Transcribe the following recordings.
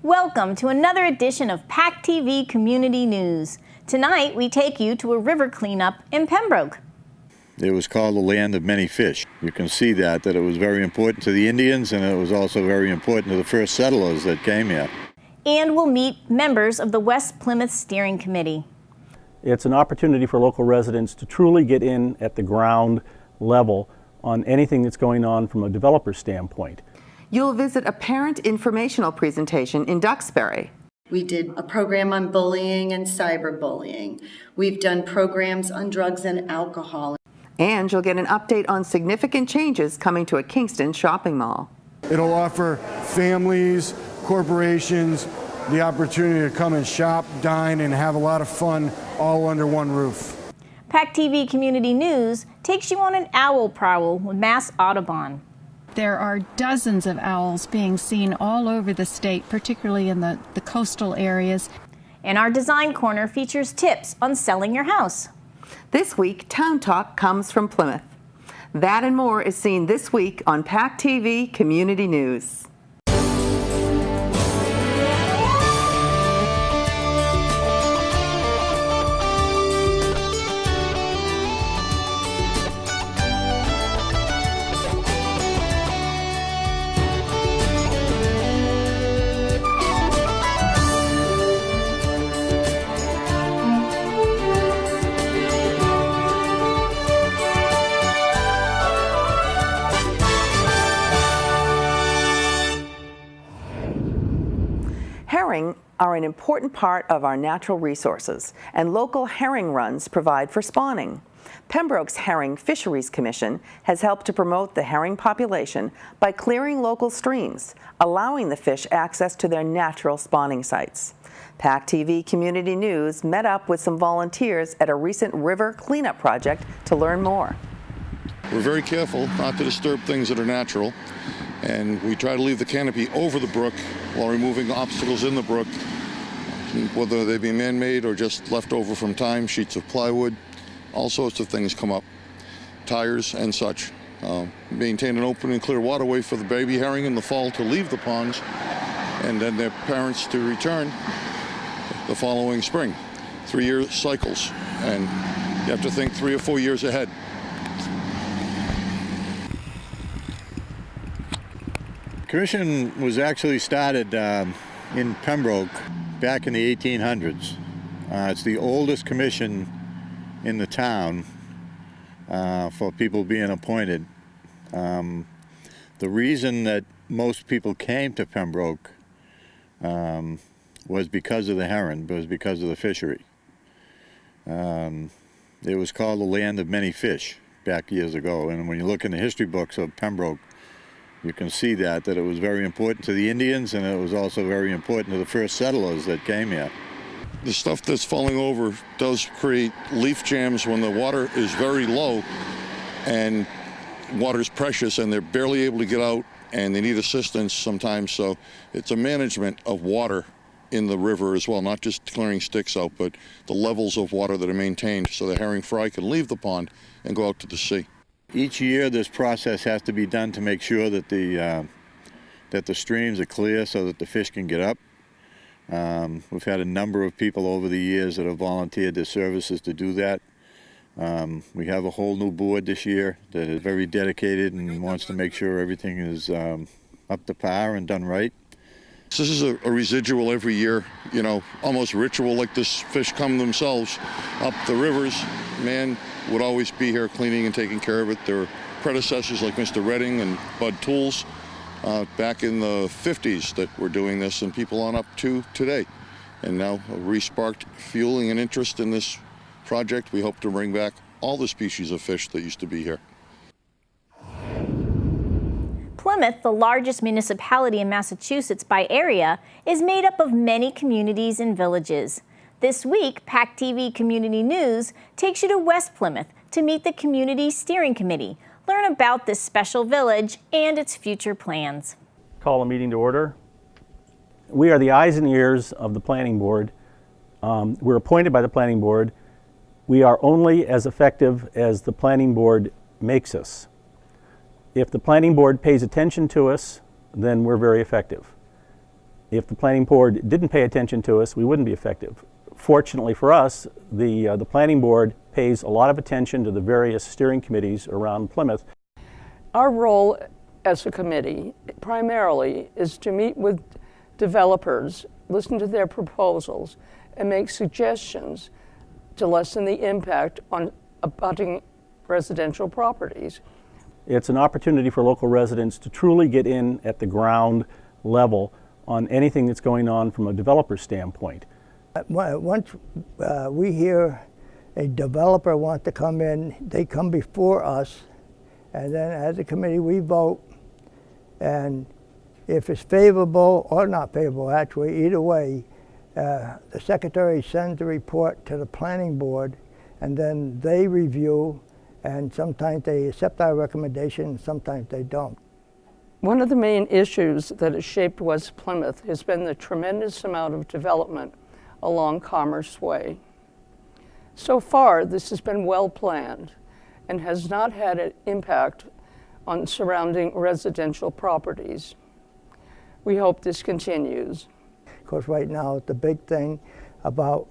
Welcome to another edition of PACTV Community News. Tonight, we take you to a river cleanup in Pembroke. It was called the land of many fish. You can see that it was very important to the Indians, and it was also very important to the first settlers that came here. And we'll meet members of the West Plymouth Steering Committee. It's an opportunity for local residents to truly get in at the ground level on anything that's going on from a developer standpoint. You'll visit a parent informational presentation in Duxbury. We did a program on bullying and cyberbullying. We've done programs on drugs and alcohol. And you'll get an update on significant changes coming to a Kingston shopping mall. It'll offer families, corporations, the opportunity to come and shop, dine, and have a lot of fun all under one roof. PACTV Community News takes you on an owl prowl with Mass Audubon. There are dozens of owls being seen all over the state, particularly in the coastal areas. And our Design Corner features tips on selling your house. This week, Town Talk comes from Plymouth. That and more is seen this week on PACTV Community News. Herring are an important part of our natural resources, and local herring runs provide for spawning. Pembroke's Herring Fisheries Commission has helped to promote the herring population by clearing local streams, allowing the fish access to their natural spawning sites. PACTV Community News met up with some volunteers at a recent river cleanup project to learn more. We're very careful not to disturb things that are natural, and we try to leave the canopy over the brook while removing obstacles in the brook, whether they be man-made or just left over from time, sheets of plywood, all sorts of things come up, tires and such. Maintain an open and clear waterway for the baby herring in the fall to leave the ponds, and then their parents to return the following spring. 3-year cycles, and you have to think 3 or 4 years ahead. The commission was actually started in Pembroke back in the 1800s. It's the oldest commission in the town for people being appointed. The reason that most people came to Pembroke was because of the heron, was because of the fishery. It was called the land of many fish back years ago, and when you look in the history books of Pembroke, you can see that it was very important to the Indians, and it was also very important to the first settlers that came here. The stuff that's falling over does create leaf jams when the water is very low and water's precious and they're barely able to get out and they need assistance sometimes. So it's a management of water in the river as well, not just clearing sticks out, but the levels of water that are maintained so the herring fry can leave the pond and go out to the sea. Each year this process has to be done to make sure that the streams are clear so that the fish can get up. We've had a number of people over the years that have volunteered their services to do that. We have a whole new board this year that is very dedicated and wants to make sure everything is up to par and done right. This is a residual every year, you know, almost ritual, like this fish come themselves up the rivers. Man would always be here cleaning and taking care of it. There were predecessors like Mr. Redding and Bud Tools back in the 50s that were doing this, and people on up to today. And now re-sparked fueling and interest in this project. We hope to bring back all the species of fish that used to be here. Plymouth, the largest municipality in Massachusetts by area, is made up of many communities and villages. This week, PACTV Community News takes you to West Plymouth to meet the Community Steering Committee, learn about this special village and its future plans. Call a meeting to order. We are the eyes and ears of the planning board. We're appointed by the planning board. We are only as effective as the planning board makes us. If the planning board pays attention to us, then we're very effective. If the planning board didn't pay attention to us, we wouldn't be effective. Fortunately for us, the planning board pays a lot of attention to the various steering committees around Plymouth. Our role as a committee primarily is to meet with developers, listen to their proposals, and make suggestions to lessen the impact on abutting residential properties. It's an opportunity for local residents to truly get in at the ground level on anything that's going on from a developer standpoint. Once we hear a developer wants to come in, they come before us, and then as a committee we vote, and if it's favorable or not favorable, actually, either way, the secretary sends a report to the planning board, and then they review, and sometimes they accept our recommendation, sometimes they don't. One of the main issues that has shaped West Plymouth has been the tremendous amount of development along Commerce Way. So far, this has been well planned and has not had an impact on surrounding residential properties. We hope this continues. Of course, right now, the big thing about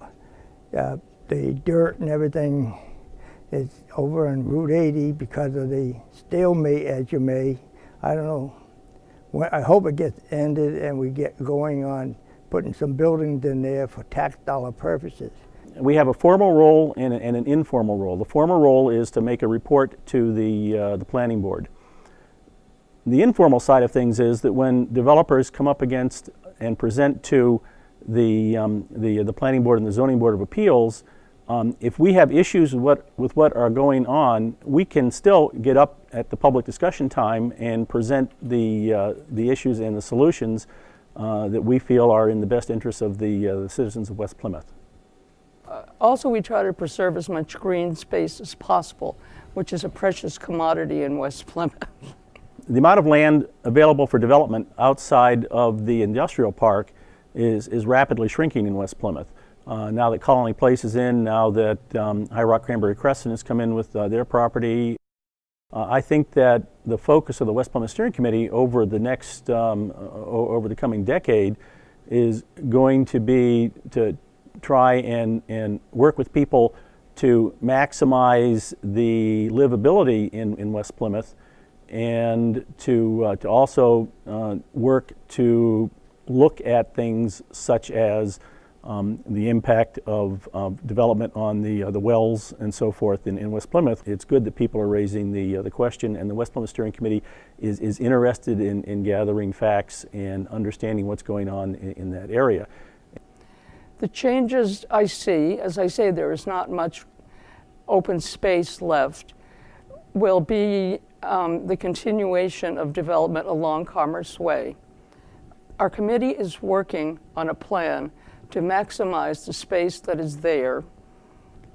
the dirt and everything is over on Route 80 because of the stalemate, as you may. I don't know. I hope it gets ended and we get going on putting some buildings in there for tax dollar purposes. We have a formal role and an informal role. The formal role is to make a report to the planning board. The informal side of things is that when developers come up against and present to the planning board and the zoning board of appeals, if we have issues with what are going on, we can still get up at the public discussion time and present the issues and the solutions that we feel are in the best interest of the citizens of West Plymouth. Also, we try to preserve as much green space as possible, which is a precious commodity in West Plymouth. The amount of land available for development outside of the industrial park is rapidly shrinking in West Plymouth. Now that Colony Place is in, now that High Rock Cranberry Crescent has come in with their property, I think that the focus of the West Plymouth Steering Committee over the next, over the coming decade is going to be to try and work with people to maximize the livability in West Plymouth, and to also work to look at things such as the impact of development on the wells and so forth in West Plymouth. It's good that people are raising the question, and the West Plymouth Steering Committee is interested in gathering facts and understanding what's going on in that area. The changes I see, as I say, there is not much open space left, will be the continuation of development along Commerce Way. Our committee is working on a plan to maximize the space that is there,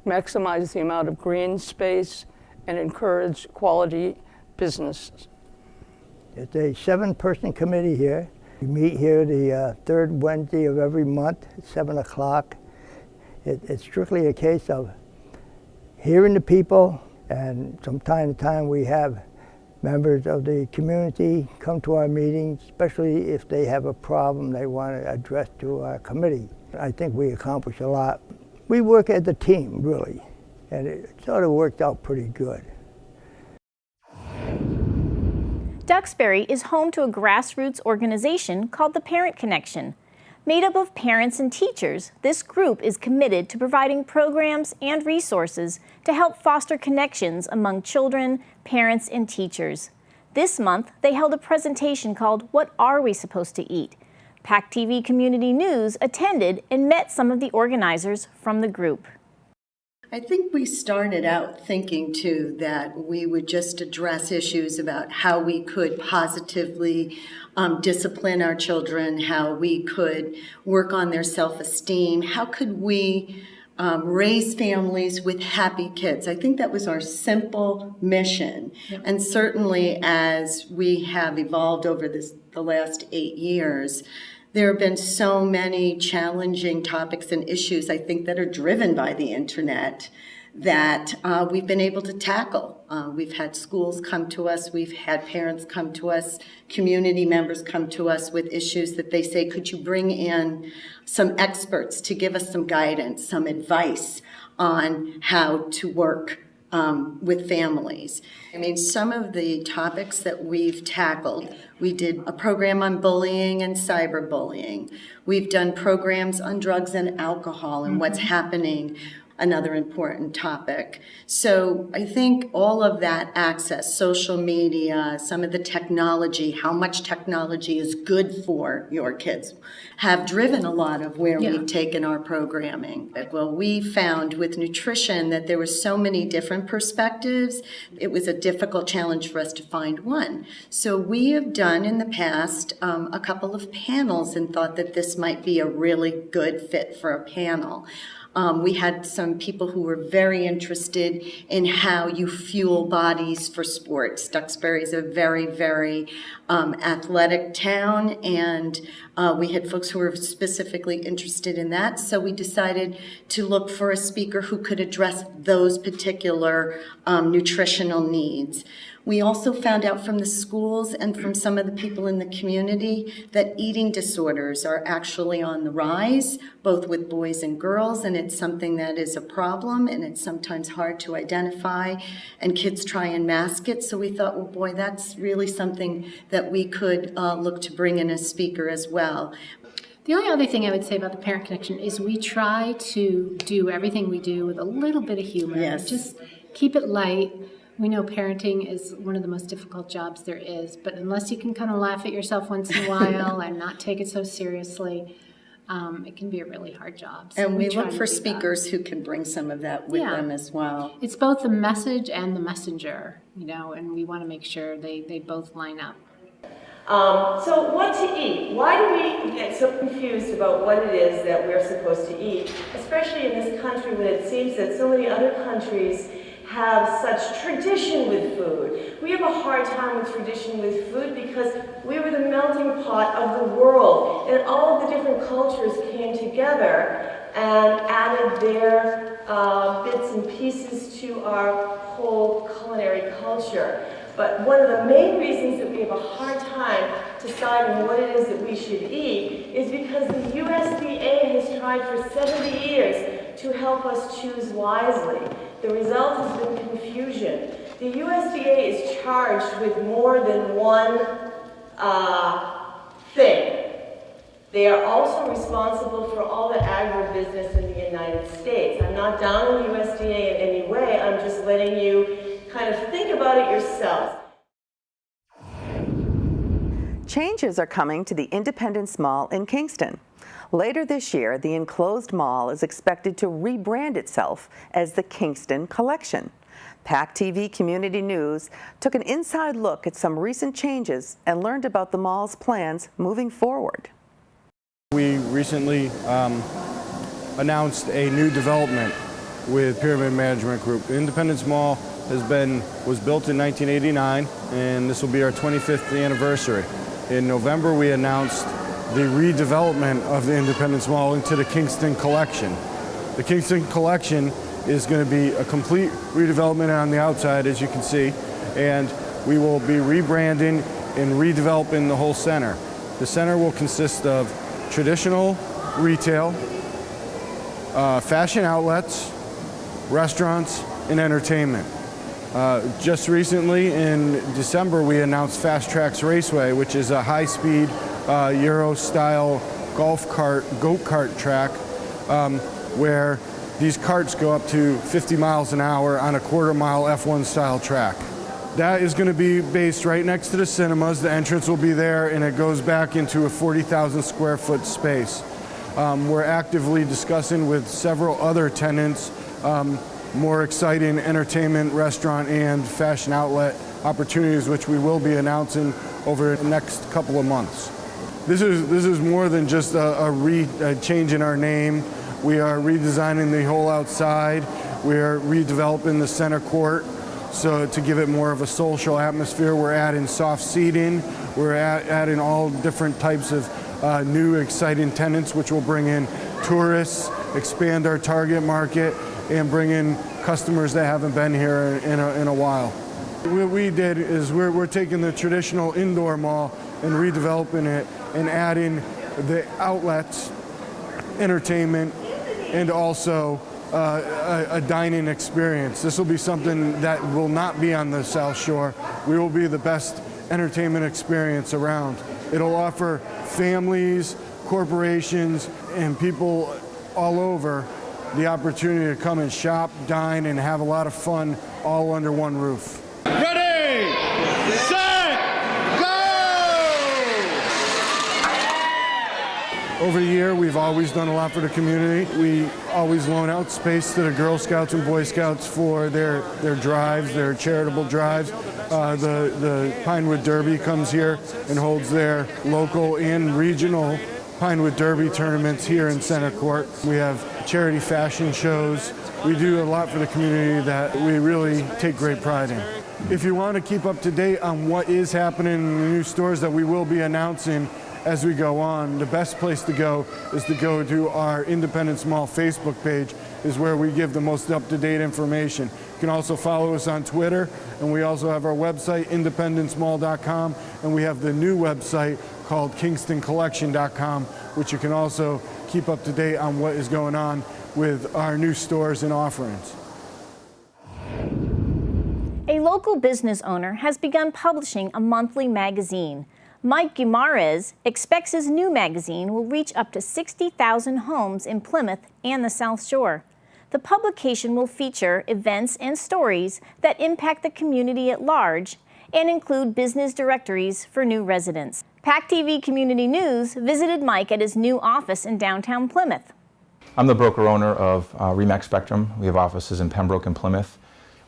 maximize the amount of green space, and encourage quality businesses. It's a 7-person committee here. We meet here the third Wednesday of every month at 7 o'clock. It's strictly a case of hearing the people, and from time to time we have members of the community come to our meetings, especially if they have a problem they want to address to our committee. I think we accomplish a lot. We work as a team, really, and it sort of worked out pretty good. Duxbury is home to a grassroots organization called the Parent Connection. Made up of parents and teachers, this group is committed to providing programs and resources to help foster connections among children, parents, and teachers. This month, they held a presentation called What Are We Supposed to Eat? PACTV Community News attended and met some of the organizers from the group. I think we started out thinking, too, that we would just address issues about how we could positively discipline our children, how we could work on their self-esteem, how could we raise families with happy kids. I think that was our simple mission. Yep. And certainly as we have evolved over the last 8 years, there have been so many challenging topics and issues, I think, that are driven by the internet that we've been able to tackle. We've had schools come to us, we've had parents come to us, community members come to us with issues that they say, could you bring in some experts to give us some guidance, some advice on how to work with families. I mean, some of the topics that we've tackled, we did a program on bullying and cyberbullying. We've done programs on drugs and alcohol and what's happening, another important topic. So I think all of that access, social media, some of the technology, how much technology is good for your kids, have driven a lot of where we've taken our programming. Well, we found with nutrition that there were so many different perspectives. It was a difficult challenge for us to find one. So we have done in the past a couple of panels and thought that this might be a really good fit for a panel. We had some people who were very interested in how you fuel bodies for sports. Duxbury is a very, very athletic town, and we had folks who were specifically interested in that. So we decided to look for a speaker who could address those particular nutritional needs. We also found out from the schools and from some of the people in the community that eating disorders are actually on the rise, both with boys and girls, and it's something that is a problem, and it's sometimes hard to identify, and kids try and mask it. So we thought, well, boy, that's really something that we could look to bring in a speaker as well. The only other thing I would say about the Parent Connection is we try to do everything we do with a little bit of humor. Yes. Just keep it light. We know parenting is one of the most difficult jobs there is, but unless you can kind of laugh at yourself once in a while and not take it so seriously, it can be a really hard job. So and we try look to for do speakers who can bring some of that with them as well. It's both the message and the messenger, you know, and we want to make sure they both line up. So what to eat? Why do we get so confused about what it is that we're supposed to eat, especially in this country when it seems that so many other countries have such tradition with food? We have a hard time with tradition with food because we were the melting pot of the world, and all of the different cultures came together and added their bits and pieces to our whole culinary culture. But one of the main reasons that we have a hard time deciding what it is that we should eat is because the USDA has tried for 70 years to help us choose wisely. The result has been confusion. The USDA is charged with more than one thing. They are also responsible for all the agribusiness in the United States. I'm not down on the USDA in any way. I'm just letting you kind of think about it yourselves. Changes are coming to the Independence Mall in Kingston. Later this year, the enclosed mall is expected to rebrand itself as the Kingston Collection. PACTV Community News took an inside look at some recent changes and learned about the mall's plans moving forward. We recently announced a new development with Pyramid Management Group. The Independence Mall was built in 1989, and this will be our 25th anniversary. In November, we announced the redevelopment of the Independence Mall into the Kingston Collection. The Kingston Collection is going to be a complete redevelopment on the outside, as you can see, and we will be rebranding and redeveloping the whole center. The center will consist of traditional retail, fashion outlets, restaurants, and entertainment. Just recently in December, we announced Fast Tracks Raceway, which is a high-speed Euro-style go-kart track where these carts go up to 50 miles an hour on a quarter-mile F1 style track. That is going to be based right next to the cinemas. The entrance will be there, and it goes back into a 40,000 square foot space. We're actively discussing with several other tenants more exciting entertainment, restaurant, and fashion outlet opportunities, which we will be announcing over the next couple of months. This is more than just a change in our name. We are redesigning the whole outside. We are redeveloping the center court, so to give it more of a social atmosphere. We're adding soft seating. We're adding all different types of new exciting tenants, which will bring in tourists, expand our target market, and bring in customers that haven't been here in a while. What we did is we're taking the traditional indoor mall and redeveloping it and adding the outlets, entertainment, and also a dining experience. This will be something that will not be on the South Shore. We will be the best entertainment experience around. It'll offer families, corporations, and people all over the opportunity to come and shop, dine, and have a lot of fun all under one roof. Ready, set, go! Over the year, we've always done a lot for the community. We always loan out space to the Girl Scouts and Boy Scouts for their drives, their charitable drives. The Pinewood Derby comes here and holds their local and regional Pinewood Derby tournaments here in Center Court. We have charity fashion shows. We do a lot for the community that we really take great pride in. If you want to keep up to date on what is happening in the new stores that we will be announcing as we go on, the best place to go is to go to our Independence Mall Facebook page, is where we give the most up-to-date information. You can also follow us on Twitter, and we also have our website, independencemall.com, and we have the new website called kingstoncollection.com, which you can also keep up to date on what is going on with our new stores and offerings. A local business owner has begun publishing a monthly magazine. Mike Guimarães expects his new magazine will reach up to 60,000 homes in Plymouth and the South Shore. The publication will feature events and stories that impact the community at large and include business directories for new residents. PACTV Community News visited Mike at his new office in downtown Plymouth. I'm the broker-owner of Remax Spectrum. We have offices in Pembroke and Plymouth.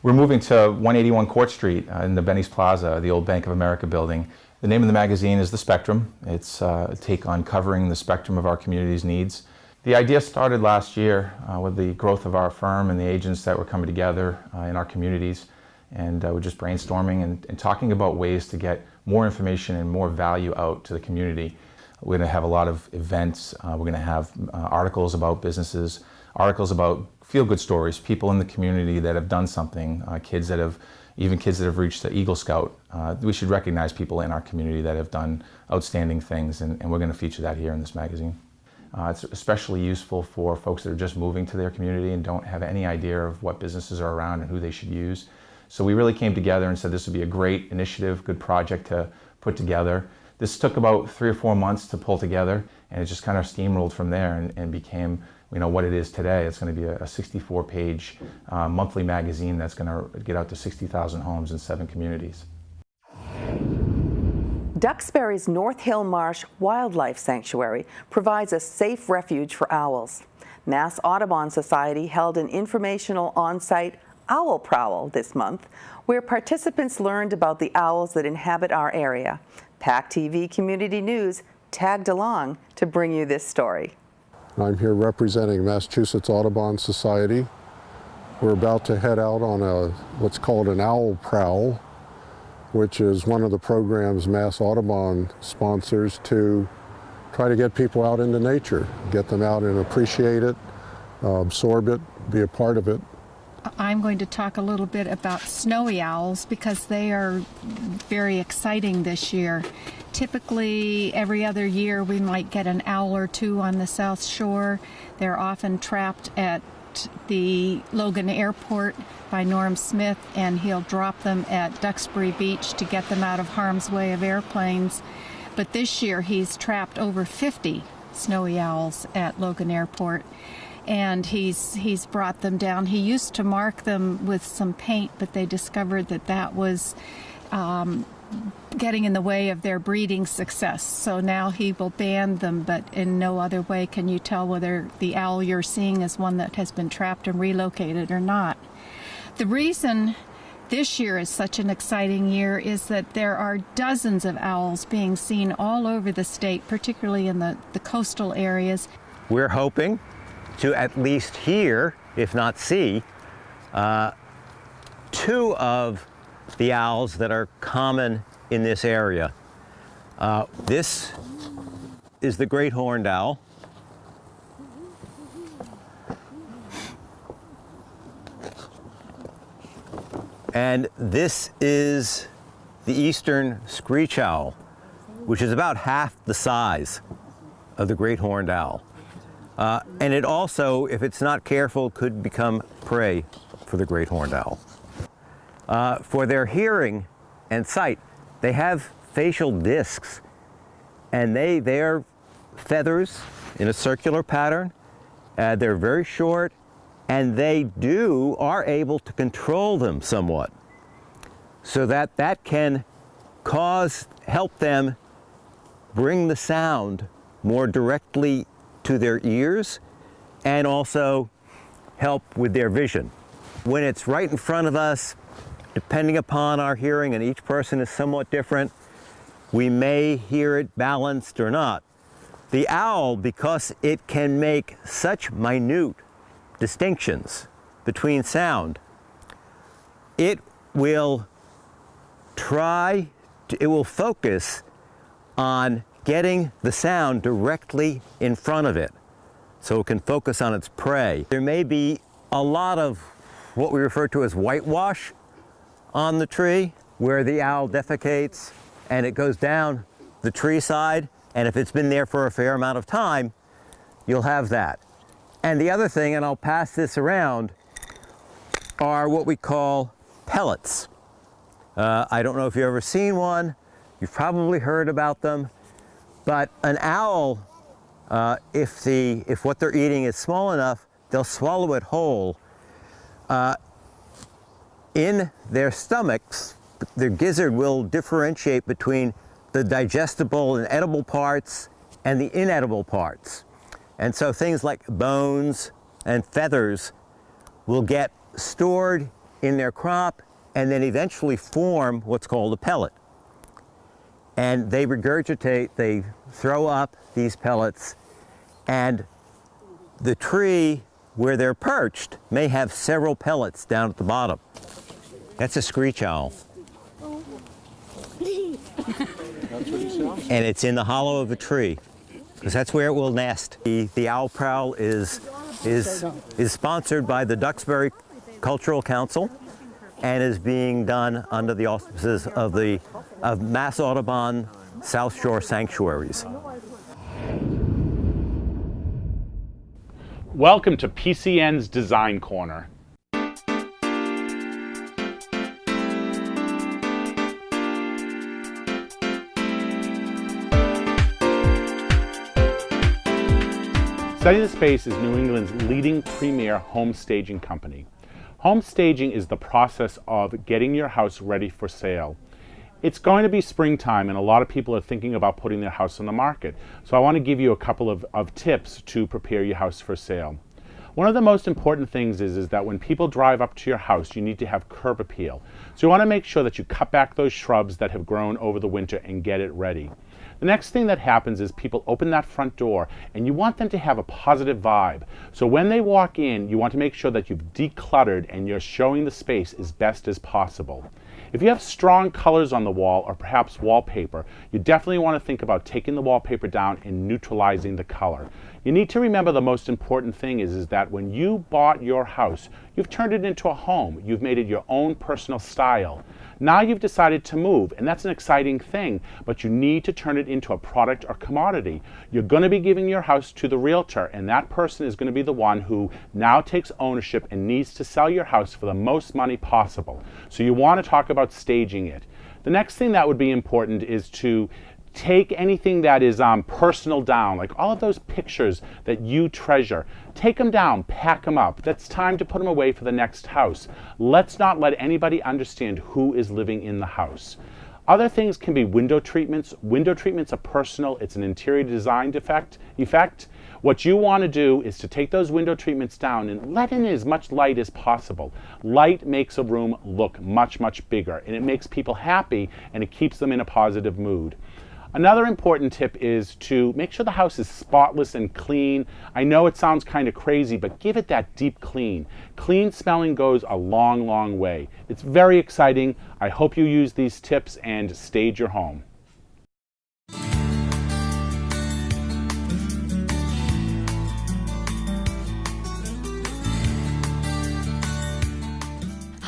We're moving to 181 Court Street in the Benny's Plaza, the old Bank of America building. The name of the magazine is The Spectrum. It's a take on covering the spectrum of our community's needs. The idea started last year with the growth of our firm and the agents that were coming together in our communities. And we're just brainstorming and talking about ways to get more information and more value out to the community. We're going to have a lot of events. We're going to have articles about businesses, articles about feel-good stories, people in the community that have done something, kids that have reached the Eagle Scout. We should recognize people in our community that have done outstanding things, and we're going to feature that here in this magazine. It's especially useful for folks that are just moving to their community and don't have any idea of what businesses are around and who they should use. So we really came together and said this would be a great initiative, good project to put together. This took about 3 or 4 months to pull together, and it just kind of steamrolled from there and became what it is today. It's going to be a 64-page monthly magazine that's going to get out to 60,000 homes in 7 communities. Duxbury's North Hill Marsh Wildlife Sanctuary provides a safe refuge for owls. Mass Audubon Society held an informational on-site owl prowl this month, where participants learned about the owls that inhabit our area. PACTV Community News tagged along to bring you this story. I'm here representing Massachusetts Audubon Society. We're about to head out on what's called an owl prowl, which is one of the programs Mass Audubon sponsors to try to get people out into nature, get them out and appreciate it, absorb it, be a part of it. I'm going to talk a little bit about snowy owls because they are very exciting this year. Typically, every other year we might get an owl or two on the South Shore. They're often trapped at the Logan Airport by Norm Smith, and he'll drop them at Duxbury Beach to get them out of harm's way of airplanes. But this year he's trapped over 50 snowy owls at Logan Airport, and he's brought them down. He used to mark them with some paint, but they discovered that was getting in the way of their breeding success. So now he will ban them, but in no other way can you tell whether the owl you're seeing is one that has been trapped and relocated or not. The reason this year is such an exciting year is that there are dozens of owls being seen all over the state, particularly in the coastal areas. We're hoping to at least hear, if not see, 2 of the owls that are common in this area. This is the great horned owl. And this is the eastern screech owl, which is about half the size of the great horned owl. And it also, if it's not careful, could become prey for the great horned owl. For their hearing and sight, they have facial discs, and they're feathers in a circular pattern. They're very short, and they are able to control them somewhat, so that can help them bring the sound more directly to their ears, and also help with their vision. When it's right in front of us, depending upon our hearing, and each person is somewhat different, we may hear it balanced or not. The owl, because it can make such minute distinctions between sound, it will focus on getting the sound directly in front of it, so it can focus on its prey. There may be a lot of what we refer to as whitewash on the tree, where the owl defecates and it goes down the tree side, and if it's been there for a fair amount of time, you'll have that. And the other thing, and I'll pass this around, are what we call pellets. I don't know if you've ever seen one. You've probably heard about them. But an owl, if what they're eating is small enough, they'll swallow it whole. In their stomachs, their gizzard will differentiate between the digestible and edible parts and the inedible parts. And so things like bones and feathers will get stored in their crop and then eventually form what's called a pellet. And they regurgitate, they throw up these pellets, and the tree where they're perched may have several pellets down at the bottom. That's a screech owl. And it's in the hollow of a tree, because that's where it will nest. The owl prowl is sponsored by the Duxbury Cultural Council and is being done under the auspices of Mass Audubon South Shore Sanctuaries. Welcome to PCN's Design Corner. Study the Space is New England's leading premier home staging company. Home staging is the process of getting your house ready for sale. It's going to be springtime, and a lot of people are thinking about putting their house on the market. So I want to give you a couple of tips to prepare your house for sale. One of the most important things is that when people drive up to your house, you need to have curb appeal. So you want to make sure that you cut back those shrubs that have grown over the winter and get it ready. The next thing that happens is people open that front door, and you want them to have a positive vibe. So when they walk in, you want to make sure that you've decluttered and you're showing the space as best as possible. If you have strong colors on the wall, or perhaps wallpaper, you definitely want to think about taking the wallpaper down and neutralizing the color. You need to remember the most important thing is that when you bought your house, you've turned it into a home. You've made it your own personal style. Now you've decided to move, and that's an exciting thing, but you need to turn it into a product or commodity. You're going to be giving your house to the realtor, and that person is going to be the one who now takes ownership and needs to sell your house for the most money possible. So you want to talk about staging it. The next thing that would be important is to take anything that is personal down, like all of those pictures that you treasure. Take them down, pack them up. That's time to put them away for the next house. Let's not let anybody understand who is living in the house. Other things can be window treatments. Window treatments are personal. It's an interior design effect. What you want to do is to take those window treatments down and let in as much light as possible. Light makes a room look much, much bigger, and it makes people happy, and it keeps them in a positive mood. Another important tip is to make sure the house is spotless and clean. I know it sounds kind of crazy, but give it that deep clean. Clean smelling goes a long, long way. It's very exciting. I hope you use these tips and stage your home.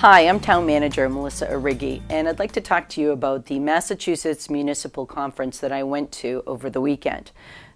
Hi, I'm Town Manager Melissa Arrighi, and I'd like to talk to you about the Massachusetts Municipal Conference that I went to over the weekend.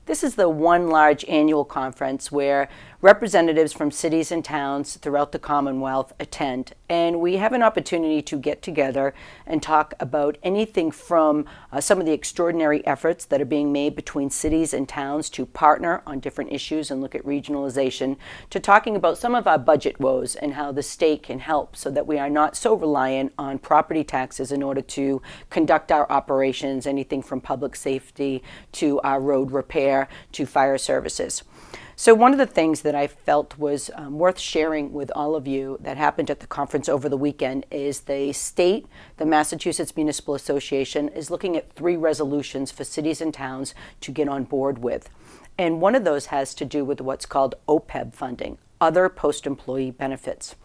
This is the one large annual conference where representatives from cities and towns throughout the Commonwealth attend, and we have an opportunity to get together and talk about anything from some of the extraordinary efforts that are being made between cities and towns to partner on different issues and look at regionalization, to talking about some of our budget woes and how the state can help so that we are not so reliant on property taxes in order to conduct our operations, anything from public safety to our road repair to fire services. So one of the things that I felt was worth sharing with all of you that happened at the conference over the weekend is the state, the Massachusetts Municipal Association, is looking at 3 resolutions for cities and towns to get on board with. And one of those has to do with what's called OPEB funding, other post-employee benefits.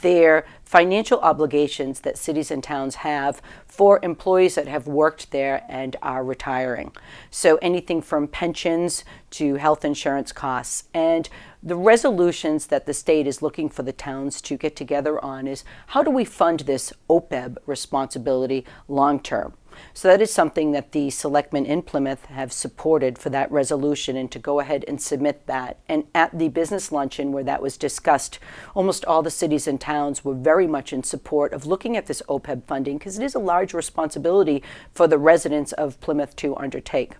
They're financial obligations that cities and towns have for employees that have worked there and are retiring. So anything from pensions to health insurance costs. And the resolutions that the state is looking for the towns to get together on is, how do we fund this OPEB responsibility long term? So that is something that the selectmen in Plymouth have supported for that resolution, and to go ahead and submit that. And at the business luncheon where that was discussed, almost all the cities and towns were very much in support of looking at this OPEB funding, because it is a large responsibility for the residents of Plymouth to undertake.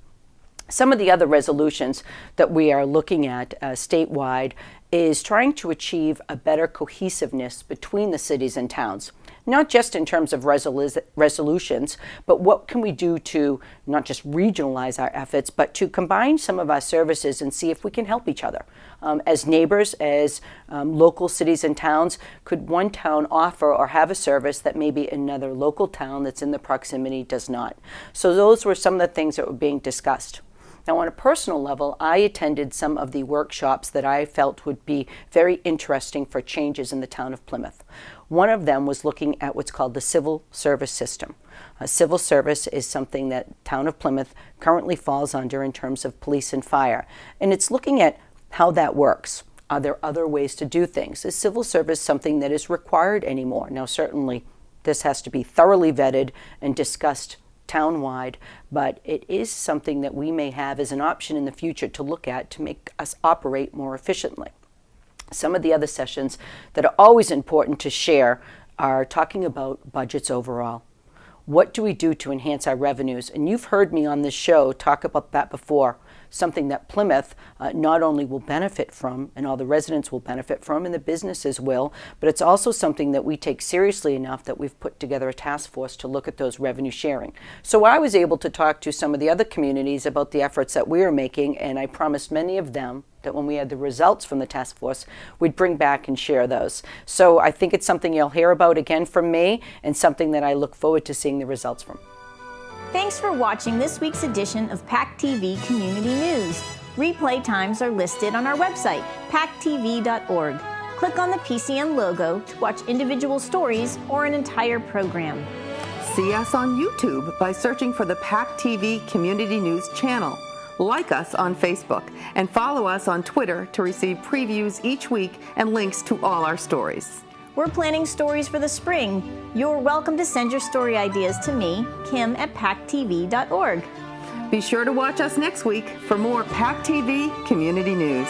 Some of the other resolutions that we are looking at statewide is trying to achieve a better cohesiveness between the cities and towns. Not just in terms of resolutions, but what can we do to not just regionalize our efforts, but to combine some of our services and see if we can help each other. As neighbors, as local cities and towns, could one town offer or have a service that maybe another local town that's in the proximity does not? So those were some of the things that were being discussed. Now, on a personal level, I attended some of the workshops that I felt would be very interesting for changes in the town of Plymouth. One of them was looking at what's called the civil service system. Civil service is something that town of Plymouth currently falls under in terms of police and fire. And it's looking at how that works. Are there other ways to do things? Is civil service something that is required anymore? Now, certainly this has to be thoroughly vetted and discussed town-wide, but it is something that we may have as an option in the future to look at to make us operate more efficiently. Some of the other sessions that are always important to share are talking about budgets overall. What do we do to enhance our revenues? And you've heard me on this show talk about that before. Something that Plymouth not only will benefit from, and all the residents will benefit from, and the businesses will, but it's also something that we take seriously enough that we've put together a task force to look at those revenue sharing. So I was able to talk to some of the other communities about the efforts that we are making, and I promised many of them that when we had the results from the task force, we'd bring back and share those. So I think it's something you'll hear about again from me, and something that I look forward to seeing the results from. Thanks for watching this week's edition of PACTV Community News. Replay times are listed on our website, pactv.org. Click on the PCN logo to watch individual stories or an entire program. See us on YouTube by searching for the PACTV Community News channel. Like us on Facebook and follow us on Twitter to receive previews each week and links to all our stories. We're planning stories for the spring. You're welcome to send your story ideas to me, Kim, at pactv.org. Be sure to watch us next week for more PACTV Community News.